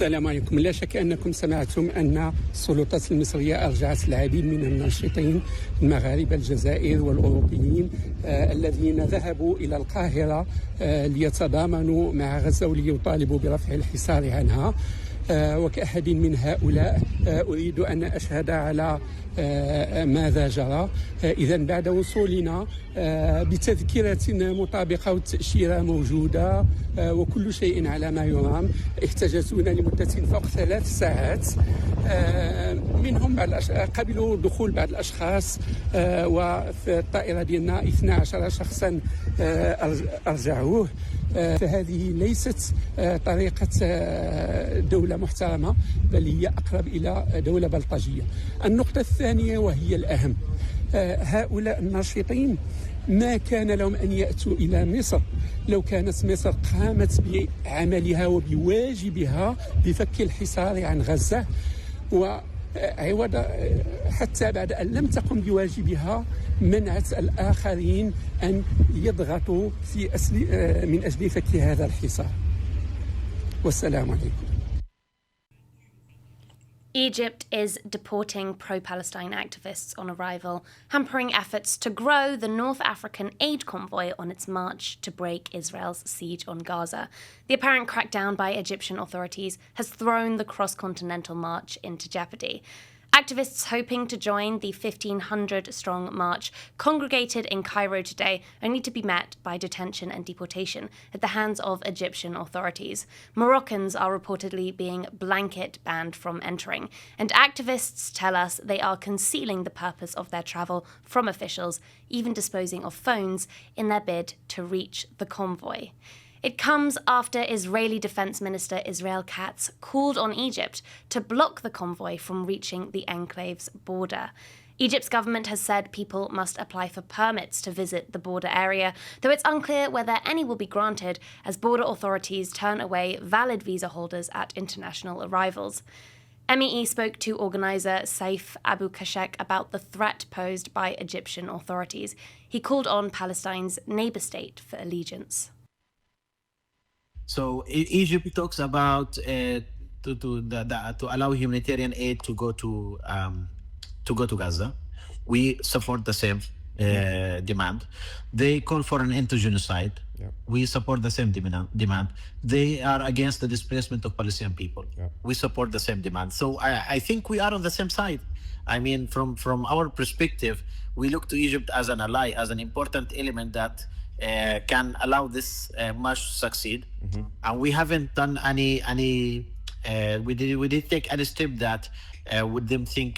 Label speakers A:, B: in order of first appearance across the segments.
A: السلام عليكم. لا شك أنكم سمعتم أن السلطات المصرية أرجعت العديد من الناشطين المغاربة الجزائر والأوروبيين الذين ذهبوا إلى القاهرة ليتضامنوا مع غزة وليطالبوا برفع الحصار عنها. وكأحد من هؤلاء أريد أن أشهد على ماذا جرى. إذا بعد وصولنا بتذكرة مطابقة والتأشيرة موجودة وكل شيء على ما يرام، احتجزونا لمدة فوق 3 ساعات. منهم قبلوا دخول بعض الأشخاص، وفي الطائرة ديالنا 12 شخصا أرجعوه. فهذه ليست طريقة دولة محترمة، بل هي أقرب إلى دولة بلطجية. النقطة الثانية وهي الأهم، هؤلاء الناشطين ما كان لهم أن يأتوا إلى مصر لو كانت مصر قامت بعملها وبواجبها بفك الحصار عن غزة، وعوض حتى بعد أن لم تقم بواجبها منعت الآخرين أن يضغطوا من أجل فك هذا الحصار. والسلام عليكم.
B: Egypt is deporting pro-Palestine activists on arrival, hampering efforts to grow the North African aid convoy on its march to break Israel's siege on Gaza. The apparent crackdown by Egyptian authorities has thrown the cross-continental march into jeopardy. Activists hoping to join the 1,500-strong march congregated in Cairo today, only to be met by detention and deportation at the hands of Egyptian authorities. Moroccans are reportedly being blanket banned from entering, and activists tell us they are concealing the purpose of their travel from officials, even disposing of phones in their bid to reach the convoy. It comes after Israeli Defense Minister Israel Katz called on Egypt to block the convoy from reaching the enclave's border. Egypt's government has said people must apply for permits to visit the border area, though it's unclear whether any will be granted as border authorities turn away valid visa holders at international arrivals. MEE spoke to organiser Saif Abu Kashek about the threat posed by Egyptian authorities. He called on Palestine's neighbour state for allegiance.
C: So Egypt talks about to allow humanitarian aid to go to Gaza. We support the same demand. They call for an end to genocide. Yeah. We support the same demand. They are against the displacement of Palestinian people. Yeah. We support the same demand. So I think we are on the same side. I mean, from our perspective, we look to Egypt as an ally, as an important element that can allow this march to succeed. Mm-hmm. And we haven't done we did take any step that would them think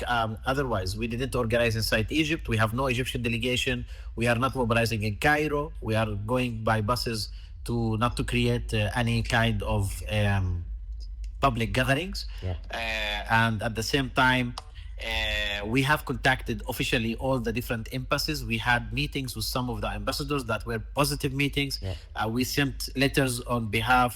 C: otherwise. We didn't organize inside Egypt. We have no Egyptian delegation. We are not mobilizing in Cairo. We are going by buses not to create any kind of public gatherings. Yeah. And at the same time, we have contacted officially all the different embassies. We had meetings with some of the ambassadors that were positive meetings. Yeah. We sent letters on behalf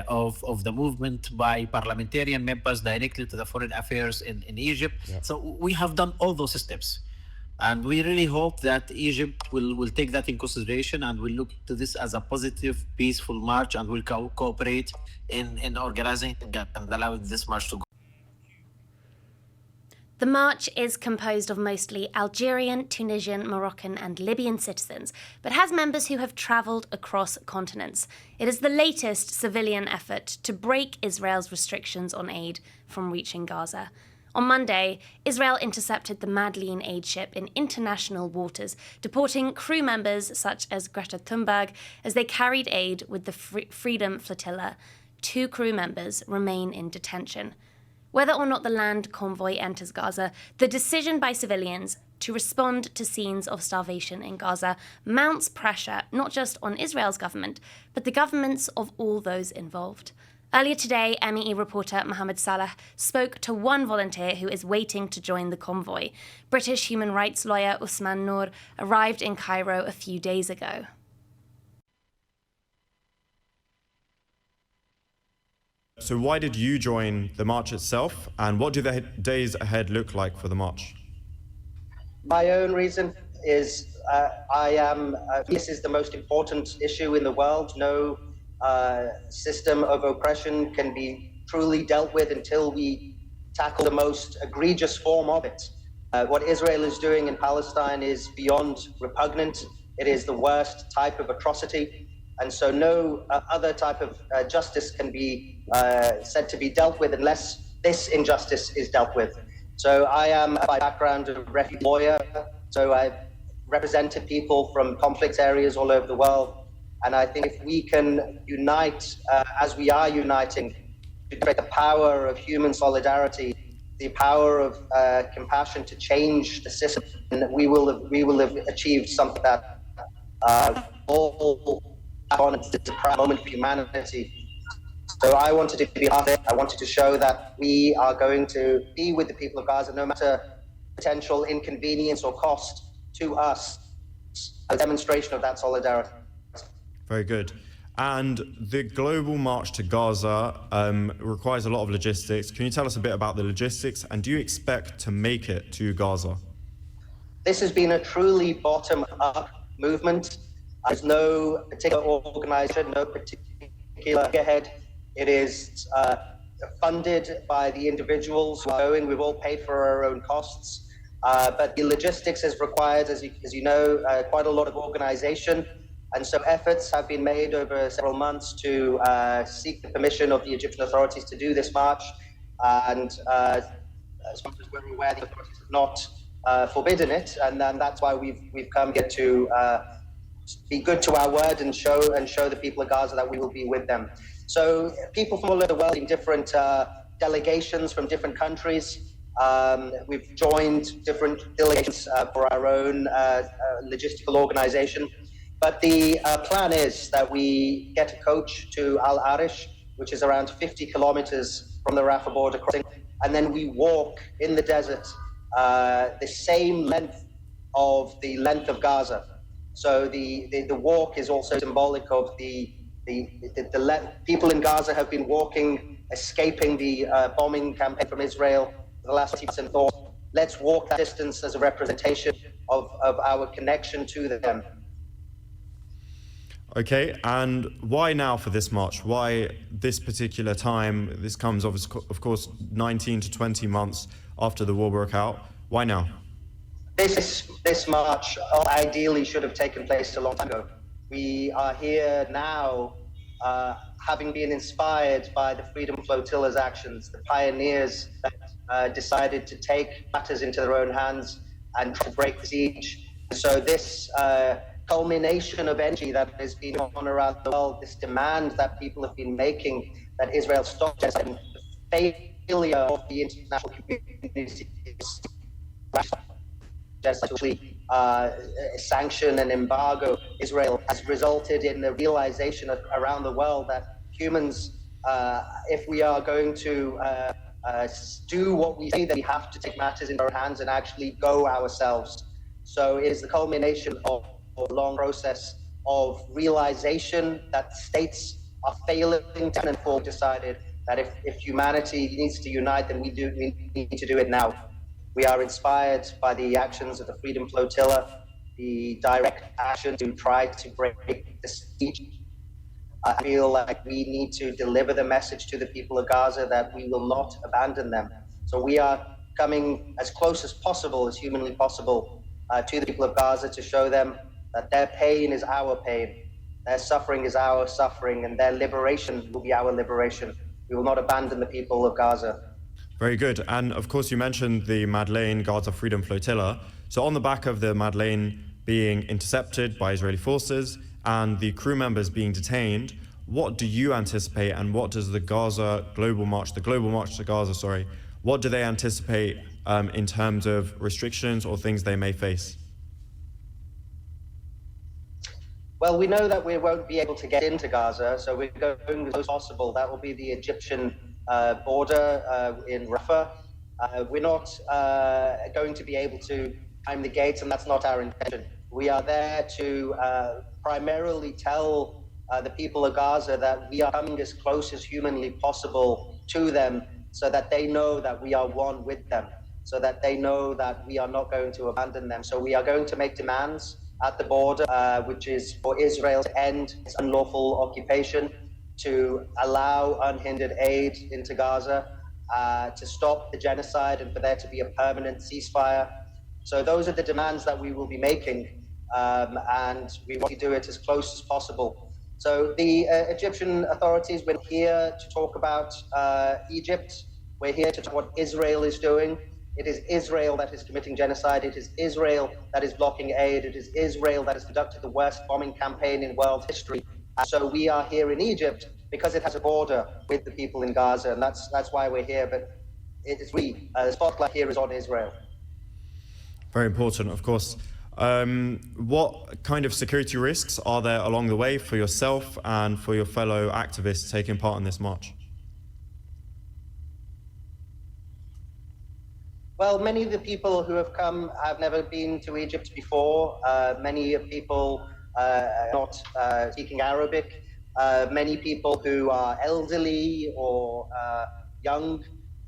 C: of the movement by parliamentarian members directly to the foreign affairs in Egypt. Yeah. So we have done all those steps. And we really hope that Egypt will take that in consideration and will look to this as a positive, peaceful march and will cooperate in organizing and allowing this march to go.
B: The march is composed of mostly Algerian, Tunisian, Moroccan and Libyan citizens, but has members who have travelled across continents. It is the latest civilian effort to break Israel's restrictions on aid from reaching Gaza. On Monday, Israel intercepted the Madleen aid ship in international waters, deporting crew members such as Greta Thunberg as they carried aid with the Freedom Flotilla. 2 crew members remain in detention. Whether or not the land convoy enters Gaza, the decision by civilians to respond to scenes of starvation in Gaza mounts pressure not just on Israel's government, but the governments of all those involved. Earlier today, MEE reporter Mohammed Salah spoke to one volunteer who is waiting to join the convoy. British human rights lawyer Usman Noor arrived in Cairo a few days ago.
D: So why did you join the march itself, and what do the days ahead look like for the march?
E: My own reason is this is the most important issue in the world. No system of oppression can be truly dealt with until we tackle the most egregious form of it. What Israel is doing in Palestine is beyond repugnant. It is the worst type of atrocity. And so no other type of justice can be said to be dealt with unless this injustice is dealt with. So I am, by background, a refugee lawyer. So I've represented people from conflict areas all over the world. And I think if we can unite, as we are uniting, to create the power of human solidarity, the power of compassion to change the system, we will have achieved something that all on it's a proud moment for humanity. So I wanted to be part of it. I wanted to show that we are going to be with the people of Gaza, no matter potential inconvenience or cost to us, a demonstration of that solidarity.
D: Very good. And the global march to Gaza requires a lot of logistics. Can you tell us a bit about the logistics, and do you expect to make it to Gaza?
E: This has been a truly bottom-up movement. There's no particular organization, no particular head. It is funded by the individuals who are going. We've all paid for our own costs. But the logistics is required, as you know, quite a lot of organization. And so efforts have been made over several months to seek the permission of the Egyptian authorities to do this march. And as far as we're aware, the authorities have not forbidden it. And then that's why we've come here to be good to our word and show the people of Gaza that we will be with them. So people from all over the world in different delegations from different countries. We've joined different delegations for our own logistical organization. But the plan is that we get a coach to Al Arish, which is around 50 kilometers from the Rafah border crossing, and then we walk in the desert the same length of Gaza. So the walk is also symbolic of the people in Gaza have been walking, escaping the bombing campaign from Israel for the last 20% thought. Let's walk that distance as a representation of our connection to them.
D: Okay, and why now for this march? Why this particular time? This comes, of course, 19 to 20 months after the war broke out. Why now?
E: This march ideally should have taken place a long time ago. We are here now, having been inspired by the Freedom Flotilla's actions, the pioneers that decided to take matters into their own hands and to break the siege. So this culmination of energy that has been on around the world, this demand that people have been making that Israel stop genocide, and the failure of the international community to sanction and embargo Israel has resulted in the realization around the world that humans, if we are going to do what we say, that we have to take matters into our hands and actually go ourselves. So it is the culmination of a long process of realization that states are failing to, and decided that if humanity needs to unite, then we need to do it now. We are inspired by the actions of the Freedom Flotilla, the direct action to try to break the siege. I feel like we need to deliver the message to the people of Gaza that we will not abandon them. So we are coming as close as possible, as humanly possible, to the people of Gaza to show them that their pain is our pain, their suffering is our suffering, and their liberation will be our liberation. We will not abandon the people of Gaza.
D: Very good. And of course, you mentioned the Madeleine Gaza Freedom Flotilla. So on the back of the Madeleine being intercepted by Israeli forces and the crew members being detained, what do you anticipate, and what does the global march to Gaza, what do they anticipate in terms of restrictions or things they may face?
E: Well, we know that we won't be able to get into Gaza, so we're going as close as possible. That will be the Egyptian border in Rafah. We're not going to be able to climb the gates, and that's not our intention. We are there to primarily tell the people of Gaza that we are coming as close as humanly possible to them, so that they know that we are one with them, so that they know that we are not going to abandon them. So we are going to make demands at the border, which is for Israel to end its unlawful occupation. to allow unhindered aid into Gaza, to stop the genocide and for there to be a permanent ceasefire. So those are the demands that we will be making, and we want to do it as close as possible. So the Egyptian authorities, we're here to talk about Egypt. We're here to talk what Israel is doing. It is Israel that is committing genocide. It is Israel that is blocking aid. It is Israel that has conducted the worst bombing campaign in world history. So we are here in Egypt because it has a border with the people in Gaza, and that's why we're here. But it is the spotlight here is on Israel.
D: Very important, of course. What kind of security risks are there along the way for yourself and for your fellow activists taking part in this march?
E: Well, many of the people who have come have never been to Egypt before. Many people are not speaking Arabic. Many people who are elderly or young.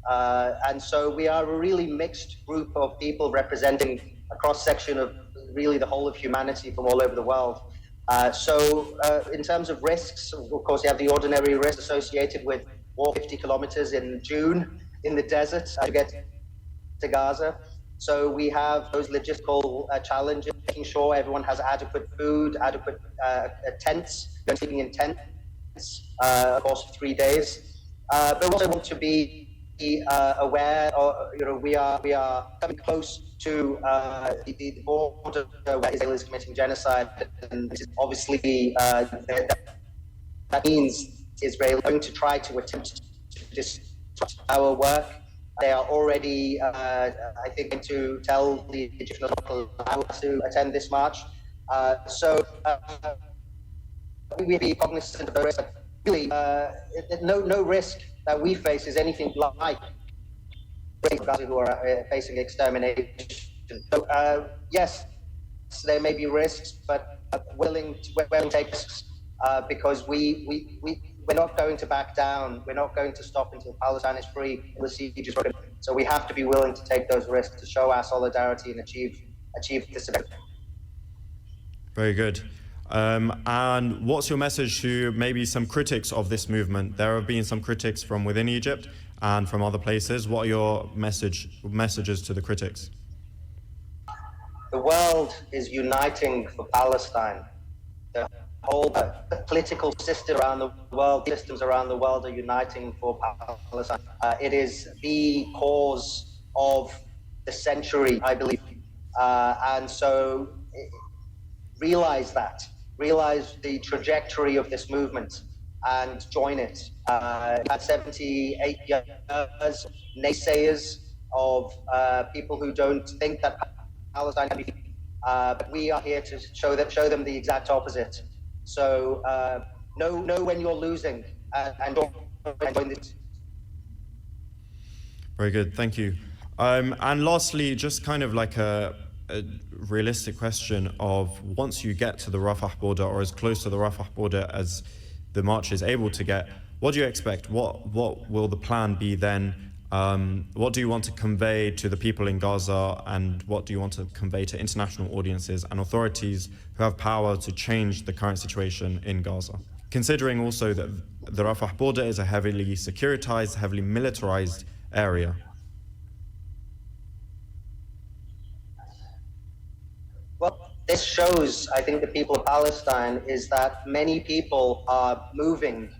E: And so we are a really mixed group of people representing a cross-section of really the whole of humanity from all over the world. So in terms of risks, of course, you have the ordinary risks associated with walk 50 kilometers in June in the desert to get to Gaza. So we have those logistical challenges, making sure everyone has adequate food, adequate tents, sleeping in tents, of course, for 3 days. But we also want to be aware, we are coming close to the border where Israel is committing genocide, and obviously that means Israel is going to try to attempt to disrupt our work. They are already, I think, going to tell the Egyptian authorities to attend this march. So we be cognizant of the risk. Really, no risk that we face is anything like Gaza who are facing extermination. So, yes, there may be risks, but willing to take risks because we're not going to back down. We're not going to stop until Palestine is free and the siege is broken. So we have to be willing to take those risks to show our solidarity and achieve this objective.
D: Very good. And what's your message to maybe some critics of this movement? There have been some critics from within Egypt and from other places. What are your messages to the critics?
E: The world is uniting for Palestine. The whole political system around the world, systems around the world are uniting for Palestine. It is the cause of the century, I believe. And so realize the trajectory of this movement and join it. At 78 years, naysayers of people who don't think that Palestine can be, but we are here to show them the exact opposite. So know when you're losing and join this.
D: Very good, thank you. And lastly, just kind of like a realistic question of once you get to the Rafah border or as close to the Rafah border as the march is able to get, what do you expect? What will the plan be then? What do you want to convey to the people in Gaza, and what do you want to convey to international audiences and authorities who have power to change the current situation in Gaza? Considering also that the Rafah border is a heavily securitized, heavily militarized area.
E: Well, this shows, I think, the people of Palestine is that many people are moving,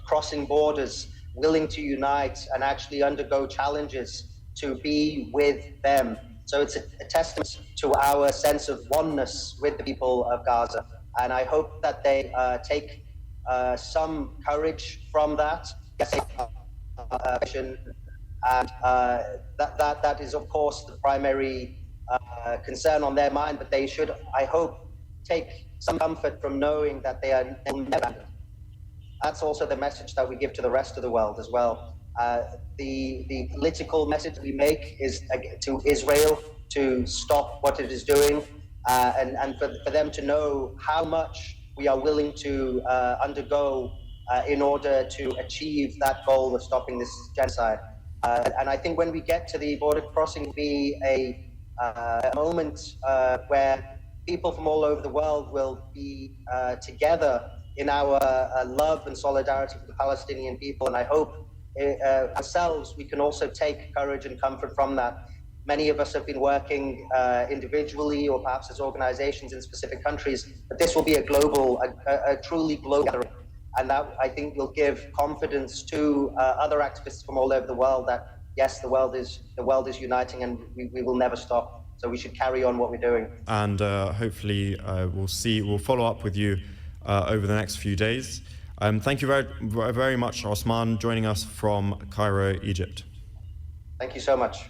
E: crossing borders, willing to unite and actually undergo challenges to be with them. So it's a testament to our sense of oneness with the people of Gaza. And I hope that they take some courage from that. And that is, of course, the primary concern on their mind, but they should, I hope, take some comfort from knowing that they are never abandoned. That's also the message that we give to the rest of the world as well. The political message we make is to Israel to stop what it is doing, and for them to know how much we are willing to undergo in order to achieve that goal of stopping this genocide. And I think when we get to the border crossing, will be a moment where people from all over the world will be together in our love and solidarity for the Palestinian people. And I hope ourselves, we can also take courage and comfort from that. Many of us have been working individually or perhaps as organizations in specific countries, but this will be a global, a truly global gathering. And that, I think, will give confidence to other activists from all over the world that, yes, the world is uniting and we will never stop. So we should carry on what we're doing.
D: And hopefully we'll follow up with you over the next few days. Thank you very much, Osman, joining us from Cairo, Egypt.
E: Thank you so much.